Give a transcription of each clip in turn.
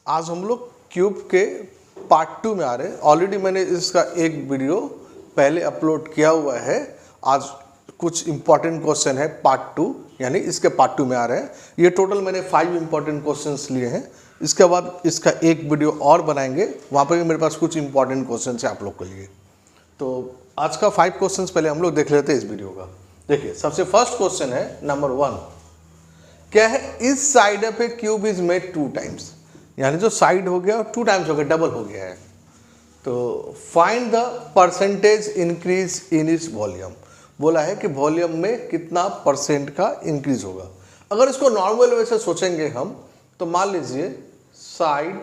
आज हम लोग क्यूब के पार्ट 2 में आ रहे हैं। ऑलरेडी मैंने इसका एक वीडियो पहले अपलोड किया हुआ है। आज कुछ इंपॉर्टेंट क्वेश्चन है पार्ट 2, यानी इसके पार्ट 2 में आ रहे हैं। ये टोटल मैंने 5 इंपॉर्टेंट क्वेश्चंस लिए हैं। इसके बाद इसका एक वीडियो और बनाएंगे, वहाँ पर भी मेरे पास कुछ इंपॉर्टेंट क्वेश्चन है आप लोग के लिए। तो आज का 5 क्वेश्चन पहले हम लोग देख लेते हैं इस वीडियो का। देखिए, सबसे फर्स्ट क्वेश्चन है नंबर 1, क्या है, इस side of A cube is made 2 times, यानी जो साइड हो गया 2 टाइम्स हो गया, डबल हो गया है। तो फाइंड द परसेंटेज इंक्रीज इन इस वॉल्यूम। बोला है कि वॉल्यूम में कितना परसेंट का इंक्रीज होगा। अगर इसको नॉर्मल वे से सोचेंगे हम, तो मान लीजिए साइड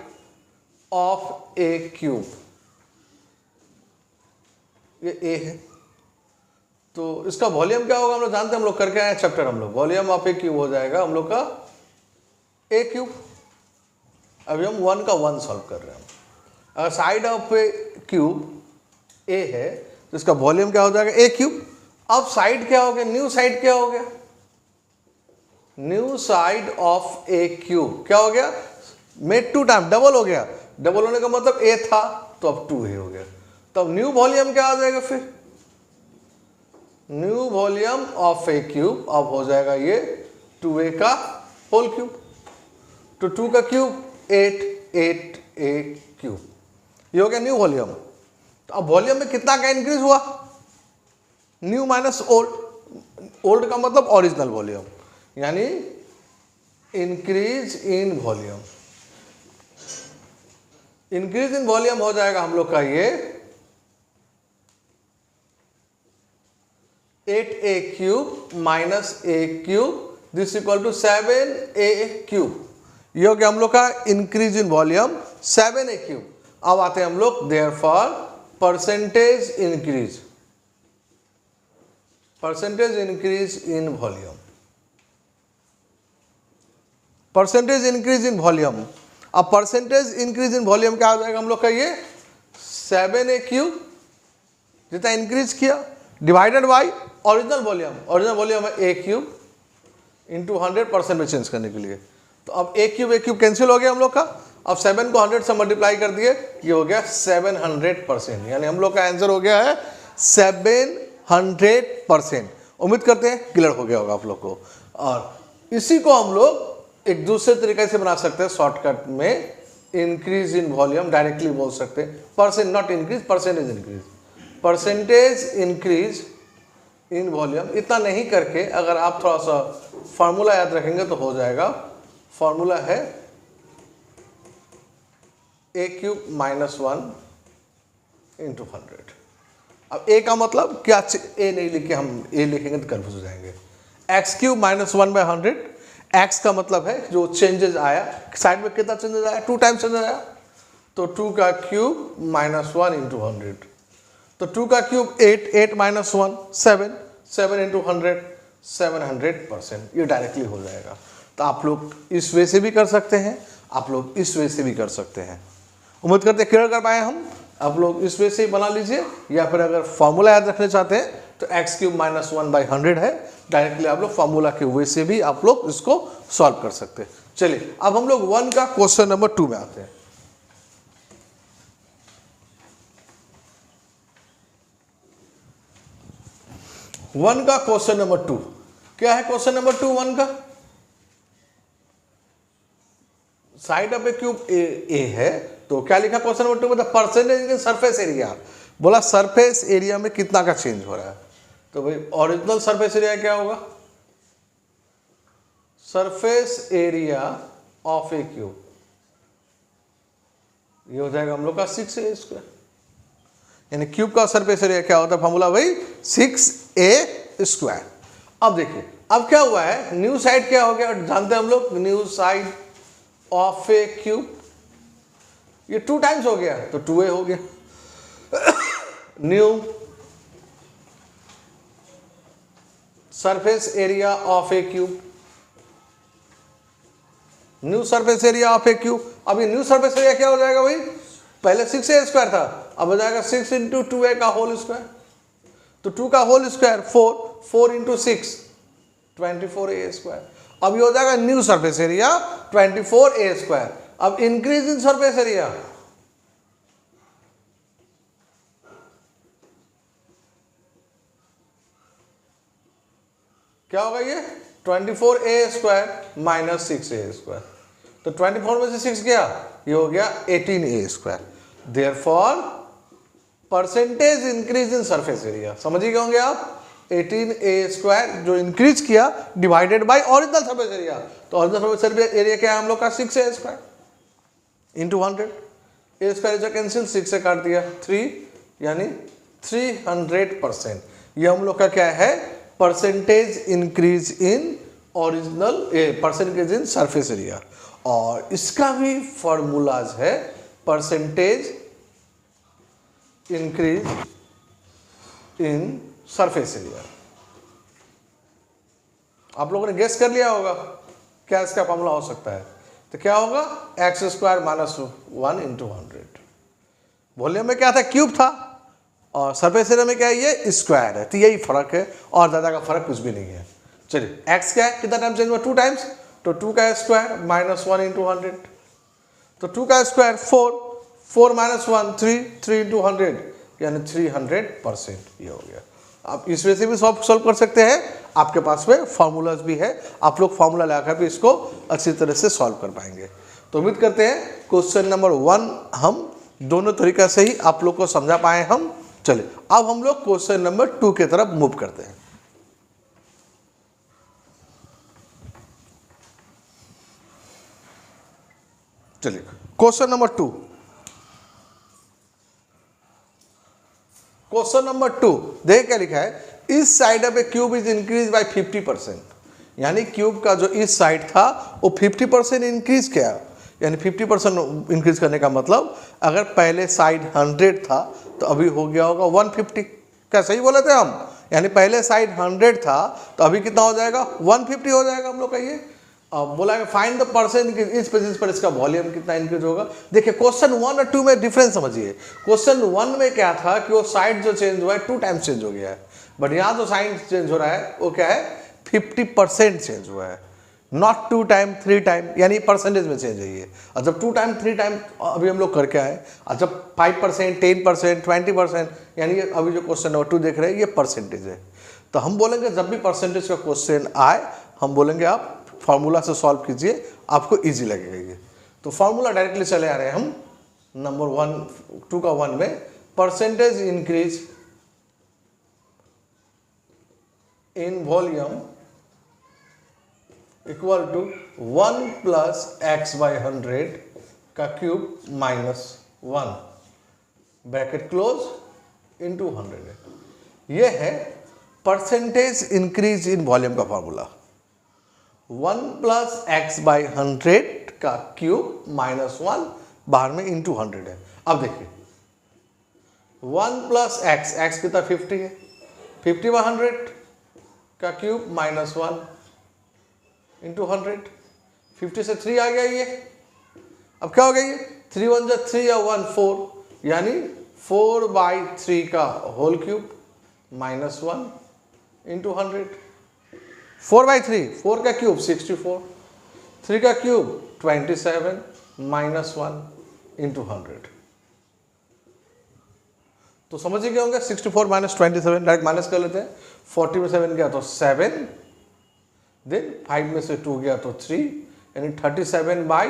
ऑफ ए क्यूब, ये ए है, तो इसका वॉल्यूम क्या होगा हम लोग जानते हैं, हम लोग करके आए चैप्टर। हम लोग वॉल्यूम ऑफ ए क्यूब हो जाएगा हम लोग का ए क्यूब। अभी हम 1 का 1 सॉल्व कर रहे हैं। अगर साइड ऑफ ए क्यूब ए है तो इसका वॉल्यूम क्या हो जाएगा ए क्यूब। अब साइड क्या हो गया, न्यू साइड क्या हो गया, new side of A cube क्या हो गया, मेड 2 टाइम, डबल हो गया। डबल होने का मतलब ए था तो अब 2 ए हो गया। तो अब न्यू वॉल्यूम क्या आ जाएगा, फिर new volume of A cube अब हो जाएगा ये 2a का होल क्यूब। तो 2 का क्यूब 8, 8a क्यूब, ये हो गया न्यू वॉल्यूम। तो अब वॉल्यूम में कितना का इंक्रीज हुआ, न्यू माइनस ओल्ड। ओल्ड का मतलब ओरिजिनल वॉल्यूम, यानी increase in volume. Increase in volume हो जाएगा हम लोग का ये 8a cube minus a cube, this equal to 7a cube. ये हो गया हम लोग का increase in volume 7a cube. अब आते हैं हम लोग therefore percentage increase, percentage increase in volume, percentage increase in volume. अब परसेंटेज इंक्रीज इन वॉल्यूम क्या हो जाएगा हम लोग का, ये 7a क्यूब जितना इंक्रीज किया divided by original volume. Original volume है ए क्यूब इंटू 100% में चेंज करने के लिए। तो अब ए क्यूब कैंसिल हो गया हम लोग का। अब 7 को 100 से मल्टीप्लाई कर दिए, ये हो गया 700%, यानी हम लोग का आंसर हो गया है 700%। उम्मीद करते हैं क्लियर हो गया होगा आप लोग को। और इसी को हम लोग एक दूसरे तरीके से बना सकते हैं शॉर्टकट में, इंक्रीज इन वॉल्यूम डायरेक्टली बोल सकते हैं, percent not increase, percentage increase. Percentage increase in volume इतना नहीं करके अगर आप थोड़ा सा फार्मूला याद रखेंगे तो हो जाएगा। फार्मूला है ए क्यूब माइनस 1 इंटू 100। अब ए का मतलब क्या, ए नहीं लिखे, हम ए लिखेंगे तो कन्फ्यूज हो जाएंगे। X cube minus 1 by 100। X का मतलब है जो चेंजेस आया, साइड में कितना चेंजेस आया, 2 टाइम्स चेंजेस आया। तो 2 का क्यूब माइनस 1 इंटू 100। तो 2 का क्यूब 8, 8 माइनस 1 7, 7 इंटू 100 700%। ये डायरेक्टली हो जाएगा। तो आप लोग इस वे से भी कर सकते हैं, आप लोग इस वे से भी कर सकते हैं। उम्मीद करते हैं क्लियर कर पाए हम। आप लोग इस वे से ही बना लीजिए, या फिर अगर फॉर्मूला याद रखने चाहते हैं तो एक्स क्यूब माइनस 1 बाई 100 है, डायरेक्टली आप लोग फॉर्मूला के वे से भी आप लोग इसको सॉल्व कर सकते हैं। चलिए अब हम लोग 1 का क्वेश्चन नंबर 2 में आते हैं। 1 का क्वेश्चन नंबर 2 क्या है, क्वेश्चन नंबर 2 1 का, साइड ऑफ ए क्यूब ए है, तो क्या लिखा क्वेश्चन नंबर 2 में, the percentage in surface area. बोला सरफेस एरिया में कितना का चेंज हो रहा है। तो भाई ओरिजिनल सरफेस एरिया क्या होगा, surface area of A cube, ये हो जाएगा हम लोग का 6a स्क्वायर। यानी क्यूब का सरफेस एरिया क्या होता है, फॉर्मूला भाई 6a स्क्वायर। अब देखिए अब क्या हुआ है, न्यू साइड क्या हो गया जानते हैं हम लोग, new side of A cube, ये 2 टाइम्स हो गया तो 2a हो गया। New surface area of A cube, new surface area of A cube. अब ये न्यू सरफेस एरिया क्या हो जाएगा भाई, पहले 6a स्क्वायर था, अब हो जाएगा 6 इंटू 2a का होल स्क्वायर। तो 2 का whole square 4, 4 into 6 24a square. अब ये हो जाएगा new surface area 24a square. अब इंक्रीज इन सरफेस एरिया, क्या होगा ये 24a² माइनस 6a²। तो 24 में से 6 गया, ये हो गया 18a²। Therefore percentage increase in surface area, समझिए क्या होंगे आप, 18a² जो इंक्रीज किया divided by original surface area. तो ओरिजिनल सरफेस एरिया क्या है हम लोग का 6a² इंटू 100। a² जो कैंसिल 6 से काट दिया 3, यानी 300%। ये हम लोग का क्या है, percentage increase in original percentage in surface area. और इसका भी फॉर्मूलाज है percentage increase in surface area. आप लोगों ने गेस कर लिया होगा क्या इसका फॉर्मूला हो सकता है। तो क्या होगा, x² माइनस 1 इंटू 100। वॉल्यूम में क्या था, क्यूब था, और सरफेस एरिया में क्या है, ये स्क्वायर है। तो यही फर्क है, और ज़्यादा का फर्क कुछ भी नहीं है। चलिए x क्या है, कितना टाइम चेंज हुआ, 2 टाइम्स, तो 2 का स्क्वायर माइनस 1 इंटू 100। तो 2 का स्क्वायर 4, 4 माइनस 1 3, 3 इंटू 100 यानी 300%। ये हो गया। आप इस वजह से भी सॉल्व कर सकते हैं, आपके पास में फार्मूलाज भी है, आप लोग फार्मूला लगाकर भी इसको अच्छी तरह से सॉल्व कर पाएंगे। तो उम्मीद करते हैं क्वेश्चन नंबर 1 हम दोनों तरीका से ही आप लोग को समझा पाए हम। चलिए अब हम लोग क्वेश्चन नंबर 2 की तरफ मूव करते हैं। चलिए क्वेश्चन नंबर 2। क्वेश्चन नंबर 2 देखिए क्या लिखा है, इस side of A cube is increase by 50%। यानी क्यूब का जो इस साइड था वो 50% इंक्रीज किया। यानी 50% इंक्रीज करने का मतलब अगर पहले साइड 100 था तो अभी हो गया होगा 150। क्या सही बोले थे हम, यानी पहले साइड 100 था तो अभी कितना हो जाएगा, 150 हो जाएगा हम लोग का ये। अब बोला है फाइंड द परसेंट इस बेसिस पर इसका वॉल्यूम कितना इंक्रीज होगा। देखिए क्वेश्चन 1 और 2 में डिफरेंस समझिए। क्वेश्चन 1 में क्या था कि वो साइड जो चेंज हुआ है 2 टाइम्स चेंज हो गया है, बट यहाँ जो साइड चेंज हो रहा है वो क्या है, 50% चेंज हुआ है, नॉट 2 टाइम 3 टाइम, यानी परसेंटेज में चेंज है ये। और जब 2 टाइम 3 टाइम अभी हम लोग करके आए, और जब 5%, 10%, 20%, यानी अभी जो क्वेश्चन नंबर 2 देख रहे हैं ये परसेंटेज है। तो हम बोलेंगे जब भी परसेंटेज का क्वेश्चन आए हम बोलेंगे आप फार्मूला से सॉल्व कीजिए, आपको इजी लगेगा ये। तो फार्मूला डायरेक्टली चले आ रहे हैं हम नंबर 2 का 1 में, percentage increase in volume equal to 1 plus x by 100 का cube minus 1 bracket close into 100। ये है परसेंटेज इंक्रीज इन वॉल्यूम का फॉर्मूला। 1 प्लस एक्स बाई 100 का क्यूब माइनस 1 बाहर में इंटू 100 है। अब देखिए 1 प्लस एक्स कितना 50 है, 50 बाई 100 का क्यूब माइनस 1 इंटू 100, 50 से 3 आ गया ये। अब क्या हो गया ये, 3 1 जा 3 या 1 4, यानी 4 बाई 3 का whole cube minus 1 into 100। 4 by 3, 4 का क्यूब 64, 3 का क्यूब 27 माइनस 1 इंटू 100। तो समझिए क्या होंगे, 64 माइनस 27 डायरेक्ट माइनस कर लेते हैं। 40 में 7 गया तो 7, देन 5 में से 2 गया तो 3, यानी 37 बाई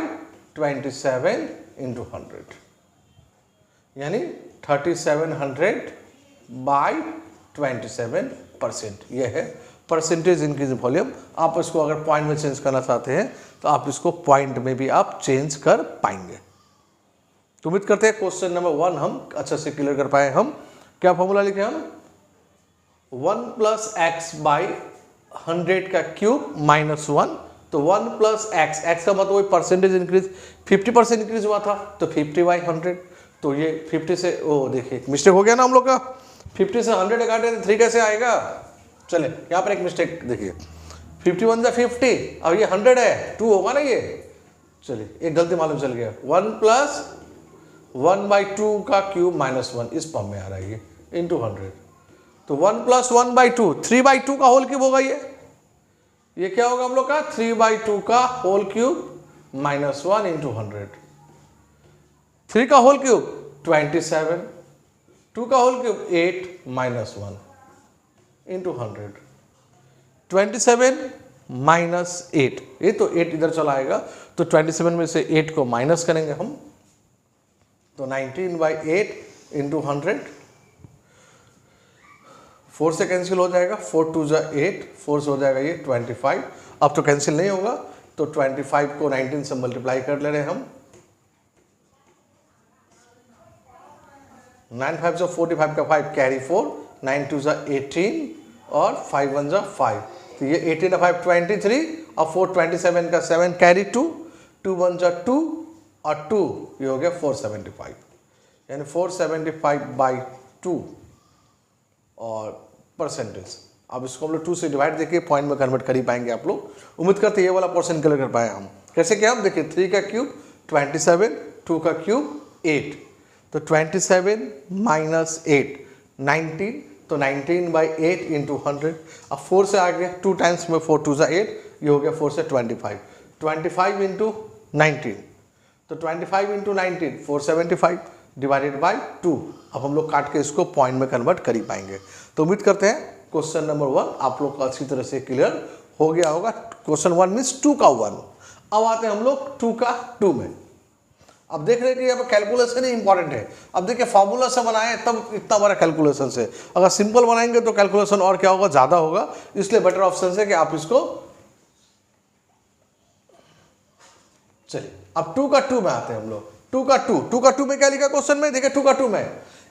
27 इंटू 100, यानी 3700 बाई 27%। यह है परसेंटेज इंक्रीज इन वॉल्यूम। आप इसको अगर पॉइंट में चेंज करना चाहते हैं तो आप इसको पॉइंट में भी आप चेंज कर पाएंगे। तो उम्मीद करते हैं क्वेश्चन नंबर 1 हम अच्छे से क्लियर कर पाए। हम क्या फॉर्मूला लिखे, हम 1 प्लस एक्स बाई 100 का क्यूब माइनस 1। तो 1 प्लस एक्स का मतलब वही परसेंटेज इंक्रीज, 50% इंक्रीज हुआ था तो 50 बाई 100। तो ये 50 से, ओ देखिए मिस्टेक हो गया ना हम लोग का, 50 से 100 काटे तो 3 कैसे आएगा। चले यहाँ पर एक मिस्टेक देखिए, 51 जा 50, अब ये 100 है, 2 होगा ना ये। चलिए एक गलती मालूम चल गया, 1 प्लस 1 बाई 2 का क्यूब माइनस 1 इस फॉर्म में आ रहा है ये इंटू 100। तो 1 प्लस 1 बाई 2, 3 बाई 2 का होल क्यूब होगा ये क्या होगा हम लोग का, 3 बाई 2 का होल क्यूब -1 इंटू 100। 3 का होल क्यूब 27, 2 का होल क्यूब 8 -1 इंटू 100। 27 -8, ये तो 8 इधर चला आएगा, तो 27 में से 8 को माइनस करेंगे हम, तो 19/8 इंटू 100। 4 से कैंसिल हो जाएगा, 4 2 जा 8, 4 से हो जाएगा ये 25। अब तो कैंसिल नहीं होगा, तो 25 को 19 से मल्टीप्लाई कर ले रहे हैं हम। 9 5 जा 45 का 5 कैरी 4, 9 2 जा 18 और 5 1 जा 5, तो ये 18 और 5 23 और 4 27 का 7 कैरी 2, 2 1 जा 2 और 2 ये हो गया 475, यानी 475/2 और परसेंटेज। अब इसको हम लोग 2 से डिवाइड देखिए पॉइंट में कन्वर्ट कर ही पाएंगे आप लोग। उम्मीद करते हैं ये वाला पोर्शन क्लियर कर पाए हम। कैसे क्या हम देखिए, 3 का क्यूब 27, 2 का क्यूब 8, तो 27 - 8 19, तो 19/8 इंटू 100। अब 4 से आगे 2 टाइम्स में 4 2 जा 8, ये हो गया 4 से 25, 25 इंटू 19, तो 25 इंटू 19 475 डिवाइडेड बाई 2। अब हम लोग काट के इसको पॉइंट में कन्वर्ट कर ही पाएंगे। तो उम्मीद करते हैं क्वेश्चन नंबर 1 आप लोग का अच्छी तरह से क्लियर हो गया होगा। क्वेश्चन 1 मीन्स 2 का 1। अब आते हैं हम लोग 2 का 2 में। अब देख रहे हैं कि यहाँ पर कैलकुलेशन ही इंपॉर्टेंट है। अब देखिए फॉर्मूला से बनाए तब इतना बड़ा कैलकुलेशन से, अगर सिंपल बनाएंगे तो कैलकुलेशन और क्या होगा, ज्यादा होगा। इसलिए बेटर ऑप्शन है कि आप इसको, चलिए अब 2 का 2 में आते हैं हम लोग। 2 का 2 में क्या लिखा क्वेश्चन में, देखिए 2 का 2 में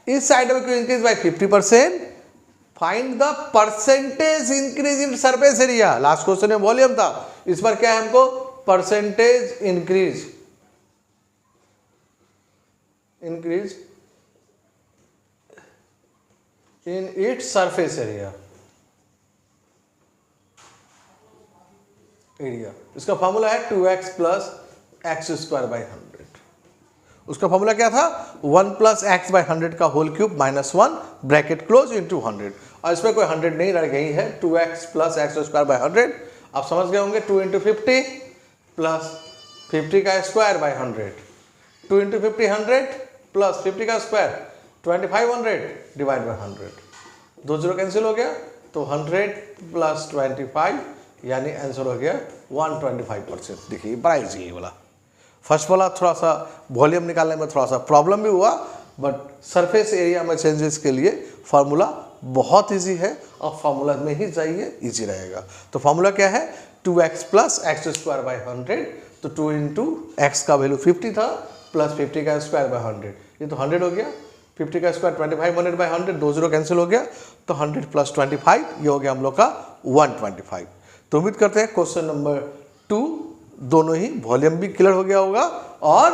इस साइड में क्यों increase by 50%, find the percentage increase in surface area. Last question में वॉल्यूम था, इस बार क्या है हमको, percentage increase in its surface area. इसका फॉर्मूला है 2x + x²/100। उसका फॉर्मूला क्या था, 1 + x/100 का whole cube -1 bracket close into 100। और इसमें कोई 100 नहीं रह गई है, 2x + x²/100। आप समझ गए होंगे, 2 × 50 + 50 का स्क्वायर/100, 2 × 50 100 + 50 का स्क्वायर 2500 डिवाइड बाय 100। 2 0 कैंसिल हो गया, तो 100 + 25 यानी आंसर हो गया 125%। देखिए बड़ा इजी है ये वाला। फर्स्ट वाला थोड़ा सा वॉल्यूम निकालने में थोड़ा सा प्रॉब्लम भी हुआ, बट सरफेस एरिया में चेंजेस के लिए फार्मूला बहुत इजी है, और फार्मूला में ही जाइए, इजी रहेगा। तो फार्मूला क्या है, 2x + x²/100, तो 2 × x का वैल्यू 50 था प्लस 50 का स्क्वायर/100, ये तो 100 हो गया। 50 का स्क्वायर 2500/100, 2 0 कैंसिल हो गया, तो 100 + 25 ये हो गया हम लोग का 125। तो उम्मीद करते हैं क्वेश्चन नंबर 2 दोनों ही वॉल्यूम भी क्लियर हो गया होगा और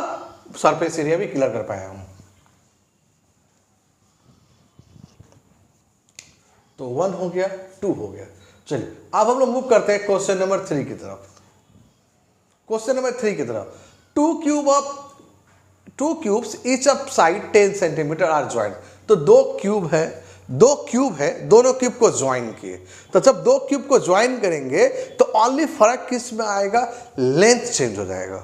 सरफेस एरिया भी क्लियर कर पाए हम। तो 1 हो गया, 2 हो गया। चलिए अब हम लोग मूव करते हैं क्वेश्चन नंबर 3 की तरफ। क्वेश्चन नंबर 3 की तरफ, 2 cubes each up side 10 centimetre are joined. तो 2 क्यूब है, दोनों क्यूब को ज्वाइन किए। तो जब 2 क्यूब को ज्वाइन करेंगे तो ओनली फर्क किस में आएगा, लेंथ चेंज हो जाएगा,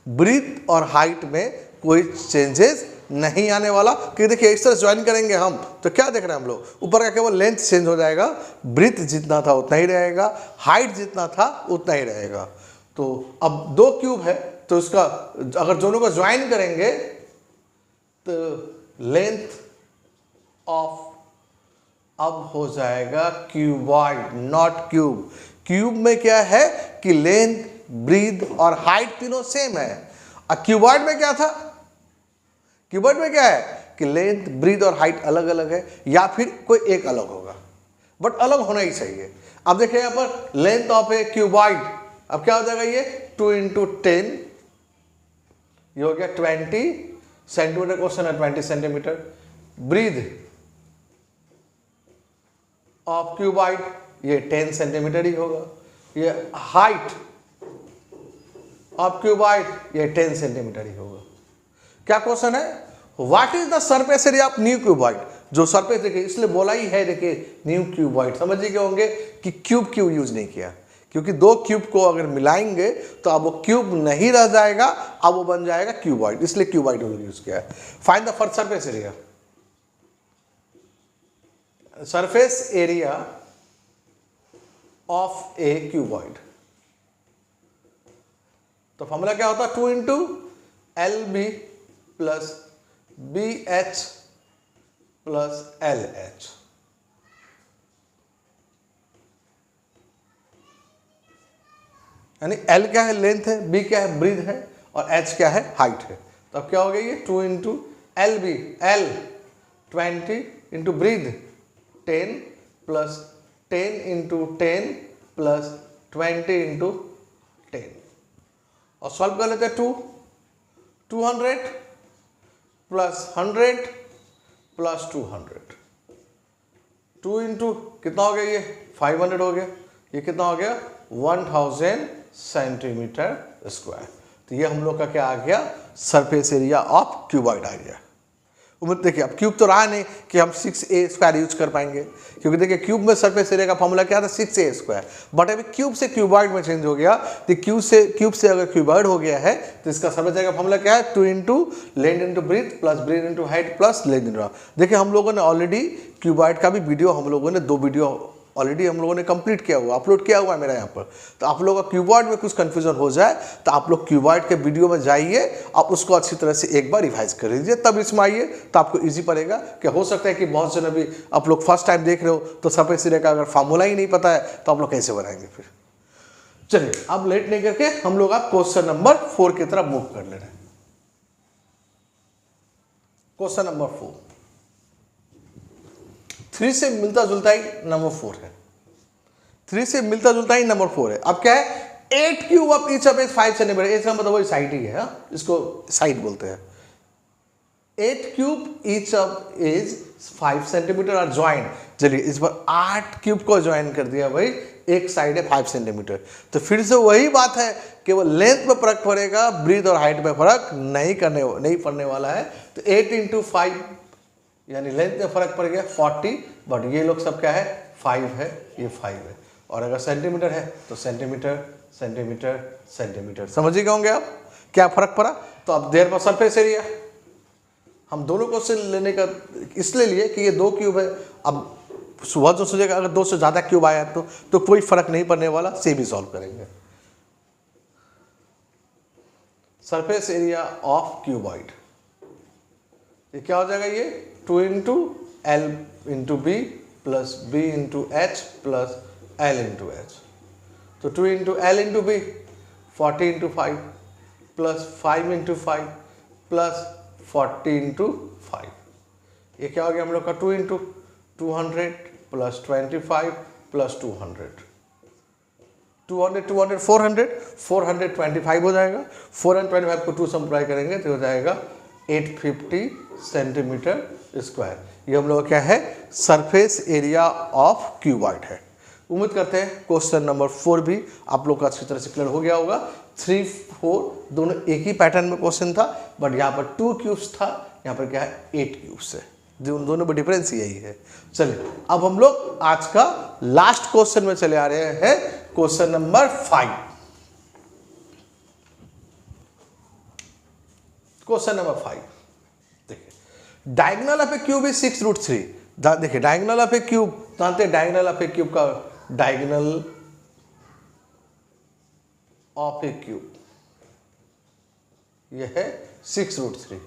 ब्रीथ और हाइट में कोई चेंजेस नहीं आने वाला। क्योंकि देखिए इस तरह ज्वाइन करेंगे हम, तो क्या देख रहे हैं हम लोग, ऊपर का केवल लेंथ चेंज हो जाएगा, ब्रीथ जितना था उतना ही रहेगा, हाइट जितना था उतना ही रहेगा। तो अब 2 क्यूब है, तो इसका अगर दोनों को ज्वाइन करेंगे तो लेंथ ऑफ अब हो जाएगा क्यूबॉइड, नॉट क्यूब। क्यूब में क्या है कि लेंथ, ब्रीथ और हाइट तीनों सेम है, और क्यूबॉइड में क्या था, क्यूबॉइड में क्या है कि लेंथ, ब्रीथ और हाइट अलग अलग है, या फिर कोई एक अलग होगा, बट अलग होना ही चाहिए। अब देखिए यहां पर लेंथ ऑफ ए क्यूबॉइड, अब क्या हो जाएगा, ये 2 × 10, ये हो गया 20 सेंटीमीटर, क्वेश्चन है 20 सेंटीमीटर। ब्रीथ ऑफ क्यूबॉइड ये 10 सेंटीमीटर ही होगा। ये हाइट ऑफ क्यूबॉइड ये 10 सेंटीमीटर ही होगा। क्या क्वेश्चन है, what is the surface area of new cuboid. जो सरफेस देखिए, इसलिए बोला ही है देखिए न्यू क्यूबॉइड, समझ गए होंगे कि क्यूब क्यों यूज नहीं किया, क्योंकि दो क्यूब को अगर मिलाएंगे तो अब वो क्यूब नहीं रह जाएगा, अब वो बन जाएगा क्यूबॉइड, इसलिए क्यूबॉइड यूज किया है। Find the first surface area. Surface area of a cuboid, तो फॉर्मूला क्या होता है, 2 into L B plus B H plus L H. यानी एल क्या है, लेंथ है, बी क्या है, ब्रीथ है, और एच क्या है, हाइट है। तो अब क्या हो गया ये 2 into L B, L 20 into breadth 10 plus 10 into 10 plus 20 into 10, और सॉल्व कर लेते हैं 200 प्लस 100 प्लस 200, 2 इंटू कितना हो गया, ये 500 हो गया, ये कितना हो गया 1000 सेंटीमीटर स्क्वायर। तो ये हम लोग का क्या आ गया, सरफेस एरिया ऑफ क्यूबॉइड आ गया। उम्मीद देखिए अब क्यूब तो रहा नहीं कि हम 6a स्क्वायर यूज कर पाएंगे, क्योंकि देखिए क्यूब में सरफेस एरिया का फॉर्मूला क्या था, 6a स्क्वायर, बट अभी क्यूब से क्यूबॉइड में चेंज हो गया। तो क्यूब से अगर क्यूबॉइड हो गया है तो इसका सरफेस एरिया का फॉर्मूला क्या है, 2 into length into breadth plus breadth into height plus length into. देखिए हम लोगों ने ऑलरेडी क्यूबॉइड का भी वीडियो, हम लोगों ने 2 वीडियो ऑलरेडी हम लोगों ने कंप्लीट किया हुआ, अपलोड किया हुआ है मेरा यहाँ पर। तो आप लोगों का क्यूबॉइड में कुछ कंफ्यूजन हो जाए तो आप लोग क्यूबॉइड के वीडियो में जाइए, आप उसको अच्छी तरह से एक बार रिवाइज कर लीजिए, तब इसमें आइए तो आपको इजी पड़ेगा। कि हो सकता है कि बहुत जन अभी आप लोग फर्स्ट टाइम देख रहे हो तो सरफेस एरिया का अगर फार्मूला ही नहीं पता है तो आप लोग कैसे बनाएंगे फिर। चलिए अब लेट नहीं करके हम लोग आप क्वेश्चन नंबर 4 की तरफ मूव कर ले रहे हैं। क्वेश्चन नंबर 4 3 से मिलता जुलता ही नंबर 4 है, 3 से मिलता जुलता ही नंबर 4 है। अब क्या है, 8 cube of each of is 5 centimetre, इसका मतलब वही साइड ही है, इसको साइड बोलते हैं। 8 cube each of is 5 centimetre और ज्वाइन। चलिए इस बार 8 क्यूब को ज्वाइन कर दिया भाई, एक साइड है 5 सेंटीमीटर। तो फिर से वही बात है कि वो लेंथ में फर्क पड़ेगा, ब्रीथ और हाइट में फर्क नहीं पड़ने वाला है। तो 8 इंटू 5 यानी लेंथ में फर्क पड़ गया 40, बट ये लोग सब क्या है 5 है, ये 5 है, और अगर सेंटीमीटर है तो सेंटीमीटर सेंटीमीटर सेंटीमीटर। समझ ही गए होंगे आप क्या फर्क पड़ा। तो अब देयर पर सरफेस एरिया हम दोनों को से लेने का इसलिए लिए कि ये 2 क्यूब है। अब सुबह जो सोचेगा अगर 2 से ज़्यादा क्यूब आया तो कोई फर्क नहीं पड़ने वाला, से भी सॉल्व करेंगे। सरफेस एरिया ऑफ क्यूबॉइड, ये क्या हो जाएगा, ये 2 into L into B plus B into H plus L into H. तो 2 into L into B 40 into 5 plus 5 into 5 plus 40 into 5, ये क्या हो गया हम लोग का 2 इंटू 200 प्लस 25 प्लस 200, 200 425 हो जाएगा। 425 को 2 से मल्टीप्लाई करेंगे तो हो जाएगा 850 सेंटीमीटर स्क्वायर। ये हम लोग क्या है, सरफेस एरिया ऑफ क्यूबॉइड है। उम्मीद करते हैं क्वेश्चन नंबर 4 भी आप लोग का अच्छी तरह से क्लियर हो गया होगा। 3, 4 दोनों एक ही पैटर्न में क्वेश्चन था, बट यहाँ पर 2 क्यूब्स था, यहाँ पर क्या है 8 क्यूब्स है, दोनों में डिफरेंस यही है। चलिए अब हम लोग आज का लास्ट क्वेश्चन में चले आ रहे हैं, क्वेश्चन नंबर 5। क्वेश्चन नंबर 5 देखिए, diagonal of A cube is 6√3। देखिए डायगोनल ऑफ ए क्यूब जानते हैं, डायगोनल ऑफ ए क्यूब का डायगोनल ऑफ ए क्यूब ये है 6√3,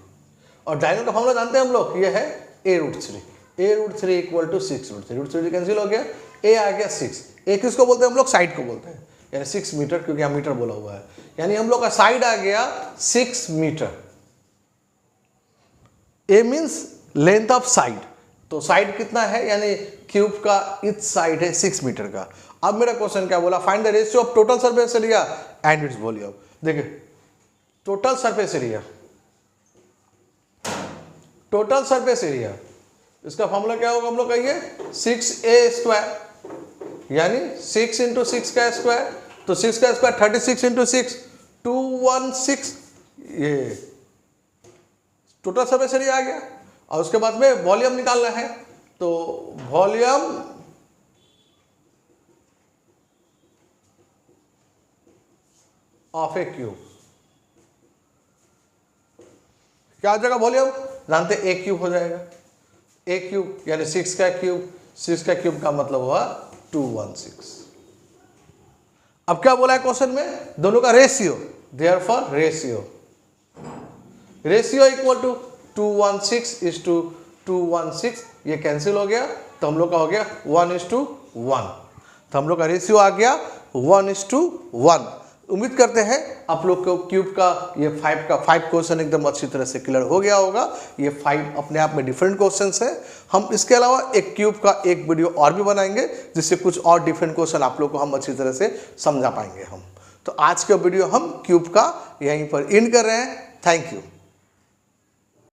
और डायगोनल का फॉर्मूला जानते हैं हम लोग, ये है a√3, a√3 equal to 6√3, √3 cancel हो गया, a आ गया 6। a किसको बोलते हैं हम लोग, साइड को बोलते हैं, यानी 6 मीटर, क्योंकि यहाँ मीटर बोला हुआ है, यानी हम लोग का साइड आ गया 6 metre. a means length of side, तो साइड कितना है, यानी क्यूब का इच साइड है 6 मीटर का। अब मेरा क्वेश्चन क्या बोला, find the ratio of total surface area and its volume. देखिए total surface area, total surface area इसका फॉर्मूला क्या होगा हम लोग का, ये 6a स्क्वायर, यानी 6 इंटू 6 का स्क्वायर, तो 6 का स्क्वायर 36 इंटू 6 216, ये टोटल सरफेस एरिया आ गया। और उसके बाद में वॉल्यूम निकालना है, तो वॉल्यूम ऑफ ए क्यूब। क्या हो जाएगा वॉल्यूम? जानते ए क्यूब हो जाएगा। ए क्यूब यानी 6 का क्यूब, 6 का क्यूब का मतलब हुआ 216। अब क्या बोला है क्वेश्चन में? दोनों का ratio, therefore ratio equal to 216:216, ये कैंसिल हो गया तो हम लोग का हो गया 1:1। तो हम लोग का रेशियो आ गया 1:1। उम्मीद करते हैं आप लोग को क्यूब का ये 5 क्वेश्चन एकदम अच्छी तरह से क्लियर हो गया होगा। ये 5 अपने आप में डिफरेंट क्वेश्चंस है। हम इसके अलावा एक क्यूब का एक वीडियो और भी बनाएंगे जिससे कुछ और डिफरेंट क्वेश्चन आप लोग को हम अच्छी तरह से समझा पाएंगे हम। तो आज का वीडियो हम क्यूब का यहीं पर एंड कर रहे हैं। Thank you.